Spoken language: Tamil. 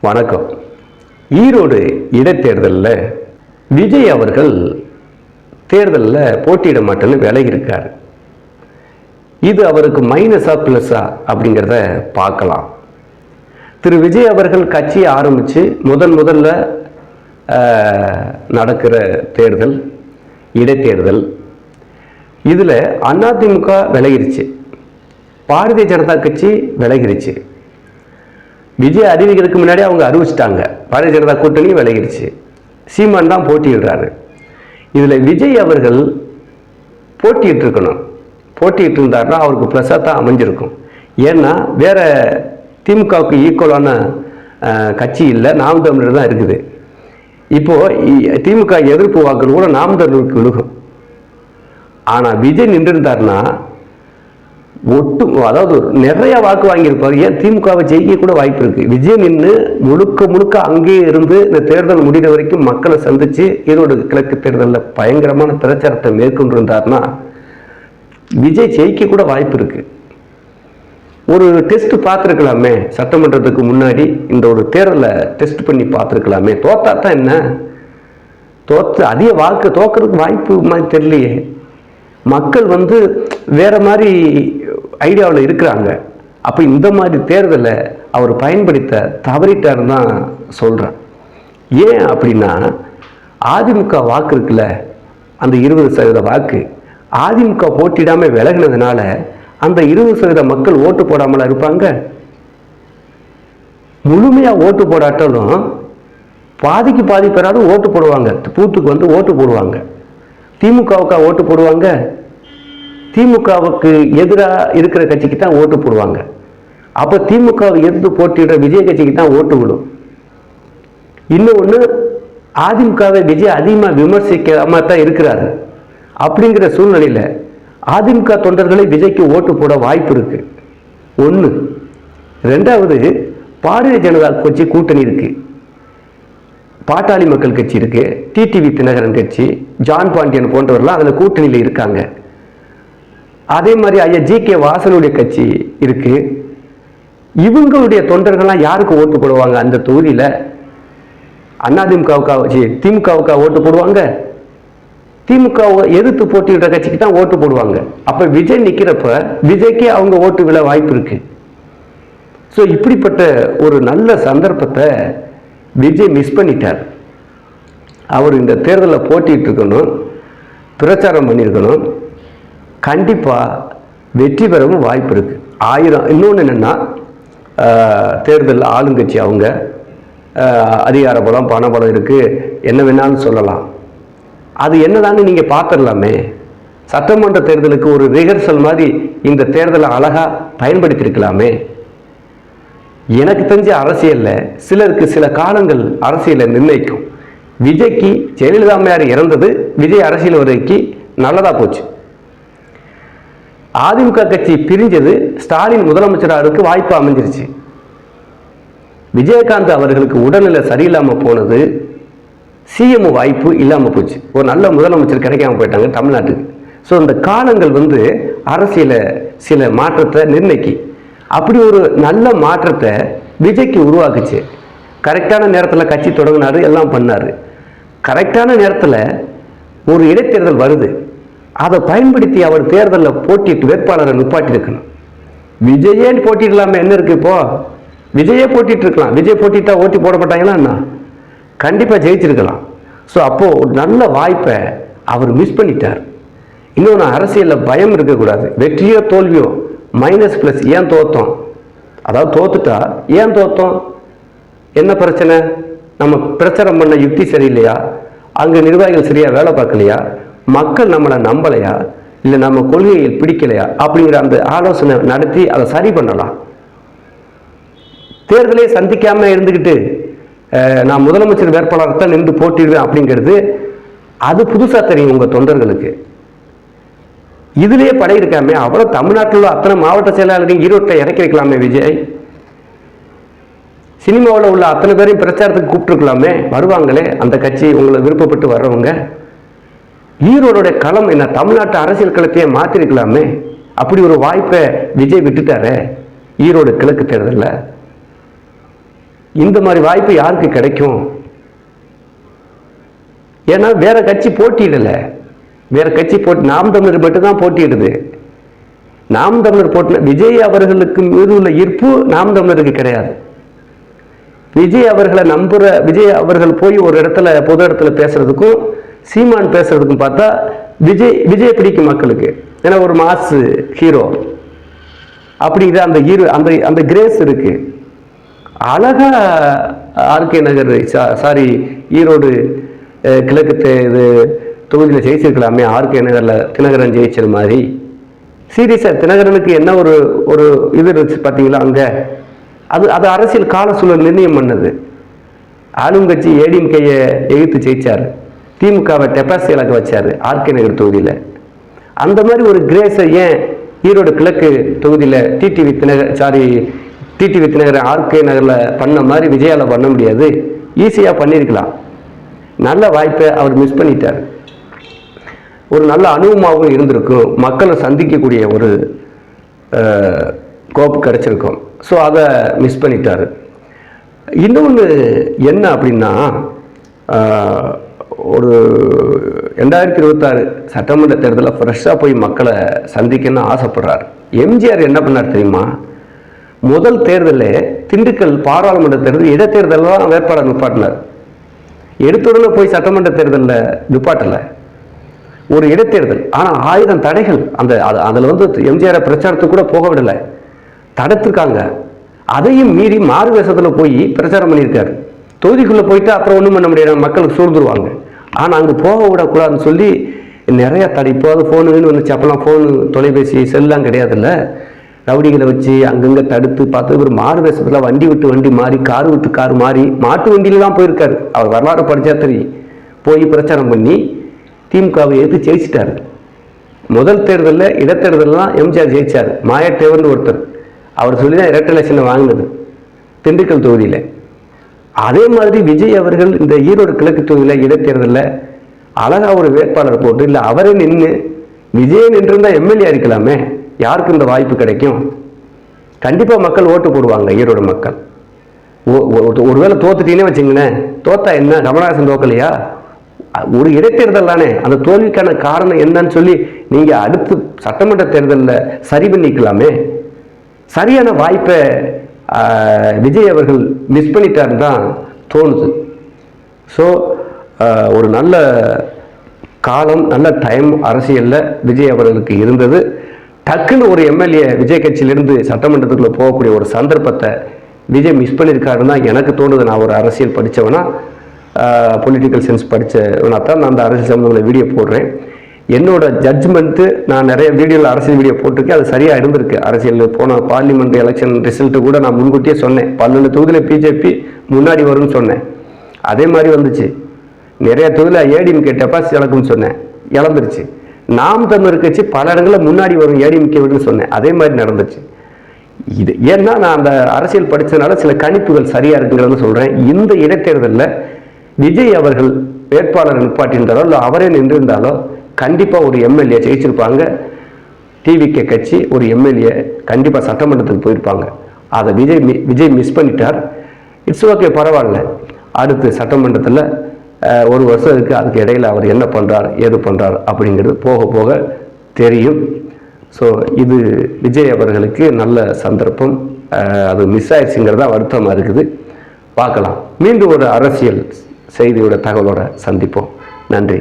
வணக்கம். ஈரோடு இடைத்தேர்தலில் விஜய் அவர்கள் தேர்தலில் போட்டியிட மாட்டேன்னு விலகி இருக்கார். இது அவருக்கு மைனஸா பிளஸா அப்படிங்கிறத பார்க்கலாம். திரு விஜய் அவர்கள் கட்சியை ஆரம்பித்து முதல்ல நடக்கிற தேர்தல் இடைத்தேர்தல். இதில் அதிமுக விலகிருச்சு, பாரதிய ஜனதா கட்சி விலகிருச்சு. விஜய் அறிவிக்கிறதுக்கு முன்னாடி அவங்க அறிவிச்சிட்டாங்க, பாரதிய ஜனதா கூட்டணி விலகிருச்சு. சீமான் தான் போட்டியிடுறாரு. இதில் விஜய் அவர்கள் போட்டியிட்டு இருக்கணும். போட்டியிட்டு இருந்தாருன்னா அவருக்கு ப்ளஸ்ஸாக தான் அமைஞ்சிருக்கும். ஏன்னா வேற திமுகவுக்கு ஈக்குவலான கட்சி இல்லை, நாம் தமிழர் தான் இருக்குது. இப்போது திமுக எதிர்ப்பு வாக்குகள் கூட நாம் தமிழருக்கு விழுகும். ஆனால் விஜய் நின்றுருந்தாருன்னா அதாவது நிறைய வாக்கு வாங்கியிருப்பார். ஏன் திமுகவை ஜெயிக்க கூட வாய்ப்பு இருக்கு. விஜய் நின்று முழுக்க அங்கேயே இருந்து இந்த தேர்தல் முடிகிற வரைக்கும் மக்களை சந்திச்சு ஈரோடு கிழக்கு தேர்தலில் பயங்கரமான பிரச்சாரத்தை மேற்கொண்டிருந்தார்னா விஜய் ஜெயிக்க கூட வாய்ப்பு இருக்கு. ஒரு டெஸ்ட் பார்த்துருக்கலாமே, சட்டமன்றத்துக்கு முன்னாடி இந்த ஒரு தேர்தலை டெஸ்ட் பண்ணி பார்த்துருக்கலாமே. தோத்தா தான் என்ன, அதிக வாக்கு தோக்கிறதுக்கு வாய்ப்பு மாதிரி தெரியலையே. மக்கள் வேற மாதிரி ஐடியாவில் இருக்கிறாங்க. அப்போ இந்த மாதிரி தேர்தலை அவர் பயன்படுத்த தவறிட்டாருன்னு தான் சொல்கிறேன். ஏன் அப்படின்னா அதிமுக வாக்கு இருக்குல்ல, அந்த 20% வாக்கு அதிமுக போட்டியிடாமல் விலகினதுனால அந்த 20% மக்கள் ஓட்டு போடாமல இருப்பாங்க. முழுமையாக ஓட்டு போடாட்டாலும் பாதிக்கு பாதி பேராவது ஓட்டு போடுவாங்க. பூத்துக்கு ஓட்டு போடுவாங்க. திமுகவுக்கா ஓட்டு போடுவாங்க? திமுகவுக்கு எதிராக இருக்கிற கட்சிக்கு தான் ஓட்டு போடுவாங்க. அப்போ திமுகவை எதிர்த்து போட்டியிடுற விஜய் கட்சிக்கு தான் ஓட்டு விடும். இன்னொன்று, அதிமுகவை விஜய் அதிகமாக விமர்சிக்காம தான் இருக்கிறாரு. அப்படிங்கிற சூழ்நிலையில் அதிமுக தொண்டர்களை விஜய்க்கு ஓட்டு போட வாய்ப்பு இருக்கு. ஒன்று. ரெண்டாவது, பாரதிய ஜனதா கட்சி கூட்டணி இருக்கு, பாட்டாளி மக்கள் கட்சி இருக்கு, டிடிவி தினகரன் கட்சி, ஜான் பாண்டியன் போன்றவர்கள்லாம் அதில் கூட்டணியில் இருக்காங்க. அதே மாதிரி ஐயா ஜி.கே. வாசனுடைய கட்சி இருக்கு. இவங்களுடைய தொண்டர்கள்லாம் யாருக்கு ஓட்டு போடுவாங்க? அந்த தொகுதியில் அதிமுகவுக்கா திமுகவுக்கா ஓட்டு போடுவாங்க? திமுகவை எதிர்த்து போட்டியிடுற கட்சிக்கு தான் ஓட்டு போடுவாங்க. அப்போ விஜய் நிற்கிறப்ப விஜய்க்கு அவங்க ஓட்டு விழ வாய்ப்பு இருக்கு. ஸோ இப்படிப்பட்ட ஒரு நல்ல சந்தர்ப்பத்தை விஜய் மிஸ் பண்ணிட்டார். அவர் இந்த தேர்தலில் போட்டிட்டு இருக்கணும், பிரச்சாரம் பண்ணியிருக்கணும். கண்டிப்பாக வெற்றி பெறவும் வாய்ப்பு இருக்கு. இன்னொன்று என்னென்னா, தேர்தல் ஆளுங்கட்சி அவங்க அதிகார பலம் பண பலம் இருக்குது, என்ன வேணாலும் சொல்லலாம். அது என்னதான்னு நீங்கள் பார்த்துடலாமே. சட்டமன்ற தேர்தலுக்கு ஒரு ரிஹர்சல் மாதிரி இந்த தேர்தலை அழகாக பயன்படுத்தியிருக்கலாமே. எனக்கு தெரிஞ்ச அரசியலில் சிலருக்கு சில காலங்கள் அரசியலை நிர்ணயிக்கும். விஜய்க்கு ஜெயலலிதா அம்மையார் இறந்தது விஜய் அரசியல் வரைக்கு நல்லதாக போச்சு. அதிமுக கட்சி பிரிஞ்சது ஸ்டாலின் முதலமைச்சராக வாய்ப்பு அமைஞ்சிருச்சு. விஜயகாந்த் அவர்களுக்கு உடல்நிலை சரியில்லாமல் போனது, சிஎம் வாய்ப்பு இல்லாமல் போச்சு. ஒரு நல்ல முதலமைச்சர் கிடைக்காம போயிட்டாங்க தமிழ்நாட்டுக்கு. ஸோ இந்த காலங்கள் அரசியலை சில மாற்றத்தை நிர்ணயிக்கி. அப்படி ஒரு நல்ல மாற்றத்தை விஜய்க்கு உருவாக்குச்சு. கரெக்டான நேரத்தில் கட்சி தொடங்கினார், எல்லாம் பண்ணார். கரெக்டான நேரத்தில் ஒரு இடைத்தேர்தல் வருது, அதை பயன்படுத்தி அவர் தேர்தலில் போட்டிட்டு வேட்பாளரை நிப்பாட்டி இருக்கணும். விஜயே போட்டிடலாமே, என்ன இருக்கு இப்போ? விஜயே போட்டிட்டு இருக்கலாம். விஜய் போட்டிட்டா ஓட்டி போடப்பட்டாங்கன்னா என்ன, கண்டிப்பாக ஜெயிச்சிருக்கலாம். ஸோ அப்போது ஒரு நல்ல வாய்ப்பை அவர் மிஸ் பண்ணிட்டார். இன்னொன்று, அரசியலில் பயம் இருக்கக்கூடாது. வெற்றியோ தோல்வியோ மைனஸ் ப்ளஸ். ஏன் தோற்றோம், அதாவது தோத்துட்டா ஏன் தோற்றோம், என்ன பிரச்சனை, நம்ம பிரச்சாரம் பண்ண யுக்தி சரியில்லையா, அங்கே நிர்வாகிகள் சரியாக வேலை பார்க்கலையா, மக்கள் நம்மளை நம்பலையா, இல்லை நம்ம கொள்கையை பிடிக்கலையா, அப்படிங்கிற அந்த ஆலோசனை நடத்தி அதை சரி பண்ணலாம். தேர்தலே சந்திக்காமல் இருந்துக்கிட்டு நான் முதலமைச்சர் வேட்பாளர் தான் நின்று போட்டிடுவேன் அப்படிங்கிறது அது புதுசாக தெரியும் உங்கள் தொண்டர்களுக்கு. இதுலேயே படையிருக்காமே, அவ்வளோ தமிழ்நாட்டில் உள்ள அத்தனை மாவட்ட செயலாளரையும் ஈரோட்டில் இறக்கி வைக்கலாமே. விஜய் சினிமாவில் உள்ள அத்தனை பேரையும் பிரச்சாரத்துக்கு கூப்பிட்டுருக்கலாமே, வருவாங்களே அந்த கட்சி உங்களை விருப்பப்பட்டு வர்றவங்க. ஈரோடைய களம் என்ன, தமிழ்நாட்டு அரசியல் களத்தையே மாற்றிருக்கலாமே. அப்படி ஒரு வாய்ப்பை விஜய் விட்டுட்டாரே ஈரோடு கிழக்கு தேர்தலில். இந்த மாதிரி வாய்ப்பு யாருக்கு கிடைக்கும்? ஏன்னா வேற கட்சி போட்டியிடலை. வேற கட்சி நாம் தமிழர் மட்டும்தான் போட்டியிடுது. நாம் தமிழர் போட்டின விஜய் அவர்களுக்கு மீது உள்ள ஈர்ப்பு நாம் தமிழருக்கு கிடையாது. விஜய் அவர்களை நம்புற விஜய் அவர்கள் போய் ஒரு இடத்துல பொது இடத்துல பேசுறதுக்கும் சீமான் பேசுறதுக்கும் பார்த்தா விஜய் பிடிக்கும் மக்களுக்கு. ஏன்னா ஒரு மாஸ் ஹீரோ அப்படிங்கிற அந்த ஹீரோ அந்த கிரேஸ் இருக்கு. அழகா ஆர்கே நகர் ஈரோடு கிழக்கு இது தொகுதியில் ஜெயிச்சிருக்கலாமே. ஆர்கே நகர்ல தினகரன் ஜெயிச்சது மாதிரி சீரியஸா தினகரனுக்கு என்ன ஒரு இது இருந்துச்சு பார்த்தீங்களா? அங்க அது அரசியல் கால சூழல் நிர்ணயம் பண்ணது. ஆளுங்கட்சி ஏடிஎம்கேயை எதிர்த்து ஜெயிச்சாரு, திமுகவை டெபாசிட் இலக்க வச்சாரு ஆர்கே நகர் தொகுதியில். அந்த மாதிரி ஒரு கிரேஸை ஏன் ஈரோடு கிழக்கு தொகுதியில் டிடிவி தினகரன் ஆர்கே நகரில் பண்ண மாதிரி விஜயால பண்ண முடியாது? ஈஸியாக பண்ணியிருக்கலாம். நல்ல வாய்ப்பை அவர் மிஸ் பண்ணிட்டார். ஒரு நல்ல அனுபவமாகவும் இருந்திருக்கும், மக்களை சந்திக்கக்கூடிய ஒரு கோப்பு கிடைச்சிருக்கும். ஸோ அதை மிஸ் பண்ணிட்டாரு. இன்னொன்று என்ன அப்படின்னா, ஒரு 2026 சட்டமன்ற தேர்தலில் ஃப்ரெஷ்ஷாக போய் மக்களை சந்திக்கணும்னு ஆசைப்படுறார். எம்ஜிஆர் என்ன பண்ணார் தெரியுமா? முதல் தேர்தலில் திண்டுக்கல் பாராளுமன்ற தேர்தல் இடைத்தேர்தலில் தான் வேட்பாளர் நிப்பாட்டினார். எடுத்துடனே போய் சட்டமன்ற தேர்தலில் நிப்பாட்டலை, ஒரு இடைத்தேர்தல். ஆனால் 1000 தடைகள் அதில் எம்ஜிஆர் பிரச்சாரத்துக்கு கூட போக விடலை, தடுத்திருக்காங்க. அதையும் மீறி மாறு வேஷத்தில் போய் பிரச்சாரம் பண்ணியிருக்காரு. தொகுதிக்குள்ளே போயிட்டு அப்புறம் ஒன்றும் பண்ண முடியாது, மக்களுக்கு சூழ்ந்துருவாங்க. ஆனால் அங்கே போக விடக்கூடாதுன்னு சொல்லி நிறைய தடை. இப்போது ஃபோனுன்னு வந்துச்சு, அப்போல்லாம் ஃபோனு தொலைபேசி செல்லாம் கிடையாதுல்ல. ரவுடிகளை வச்சு அங்கங்கே தடுத்து பார்த்து ஒரு மாறு வேஷத்தில் வண்டி விட்டு வண்டி மாறி கார் விட்டு கார் மாறி மாட்டு வண்டியில தான் போயிருக்காரு. அவர் வரலாறு படித்தா தெரியும். போய் பிரச்சாரம் பண்ணி திமுகவை எதிர்த்து ஜெயிச்சிட்டாரு. முதல் தேர்தலில் இடைத்தேர்தலில் தான் எம்ஜிஆர் ஜெயிச்சார். மாயத்தேவர்னு ஒருத்தர், அவர் சொல்லி தான் இரட்டை எலெக்ஷனை வாங்கினது திண்டுக்கல் தொகுதியில். அதே மாதிரி விஜய் அவர்கள் இந்த ஈரோடு கிழக்கு தொகுதியில் இடைத்தேர்தலில் அழகா ஒரு வேட்பாளர் போட்டு, இல்லை அவரே நின்று விஜய் நின்றுருந்தா எம்எல்ஏ இருக்கலாமே. யாருக்கு இந்த வாய்ப்பு கிடைக்கும்? கண்டிப்பாக மக்கள் ஓட்டு போடுவாங்க. ஈரோடு மக்கள் ஒருவேளை தோத்துட்டீங்கன்னு வச்சுங்களேன், தோத்தா என்ன, கமலஹாசன் தோக்கலையா? ஒரு இடைத்தேர்தல் தானே. அந்த தோல்விக்கான காரணம் என்னன்னு சொல்லி நீங்க அடுத்து சட்டமன்ற தேர்தலில் சரி பண்ணிக்கலாமே. சரியான வாய்ப்பை விஜய் அவர்கள் மிஸ் பண்ணிட்டாருன்னு தான் தோணுது. ஸோ ஒரு நல்ல காலம், நல்ல டைம் அரசியலில் விஜய் அவர்களுக்கு இருந்தது. டக்குன்னு ஒரு எம்எல்ஏ விஜய் கட்சியிலிருந்து சட்டமன்றத்துக்குள்ளே போகக்கூடிய ஒரு சந்தர்ப்பத்தை விஜய் மிஸ் பண்ணியிருக்காருன்னு தான் எனக்கு தோணுது. நான் ஒரு அரசியல் படித்தவனா, பொலிட்டிக்கல் சயின்ஸ் படித்தவனா தான் நான் அந்த அரசியல் சம்பந்தமான வீடியோ போடுறேன். என்னோட ஜட்ஜ்மெண்ட்டு, நான் நிறைய வீடியோவில் அரசியல் வீடியோ போட்டிருக்கேன், அது சரியாக இருந்திருக்கு. அரசியல் போன பார்லிமெண்ட் எலெக்ஷன் ரிசல்ட்டு கூட நான் முன்கூட்டியே சொன்னேன், 12 தொகுதியில் பிஜேபி முன்னாடி வரும்னு சொன்னேன். அதே மாதிரி வந்துச்சு. நிறைய தொகுதியில் ஏடிஎம்கே டெபாசிட் இழக்கும்னு சொன்னேன், இழந்துருச்சு. நாம் தமிழர் கட்சி பல இடங்களில் முன்னாடி வரும் ஏடிஎம்கே வரும்னு சொன்னேன், அதே மாதிரி நடந்துச்சு. இது ஏன்னா நான் அந்த அரசியல் படித்ததுனால சில கணிப்புகள் சரியாக இருக்குங்கிறத சொல்கிறேன். இந்த இடைத்தேர்தலில் விஜய் அவர்கள் வேட்பாளர் நிப்பாட்டியிருந்தாலோ இல்லை அவரே நின்றிருந்தாலோ கண்டிப்பாக ஒரு எம்எல்ஏ ஜெயிச்சிருப்பாங்க. டிவிகே கட்சி ஒரு எம்எல்ஏ கண்டிப்பாக சட்டமன்றத்துக்கு போயிருப்பாங்க. அதை விஜய் மிஸ் பண்ணிட்டார். இட்ஸ் ஓகே, பரவாயில்ல. அடுத்து சட்டமன்றத்தில் ஒரு வருஷம் இருக்குது, அதுக்கு இடையில் அவர் என்ன பண்ணுறார் ஏது பண்ணுறார் அப்படிங்கிறது போக போக தெரியும். ஸோ இது விஜய் அவர்களுக்கு நல்ல சந்தர்ப்பம். அது மிஸ் ஆயிடுச்சுங்கிறதா வருத்தமாக இருக்குது. பார்க்கலாம். மீண்டும் ஒரு அரசியல் செய்தியோட தகவலோட சந்திப்போம். நன்றி.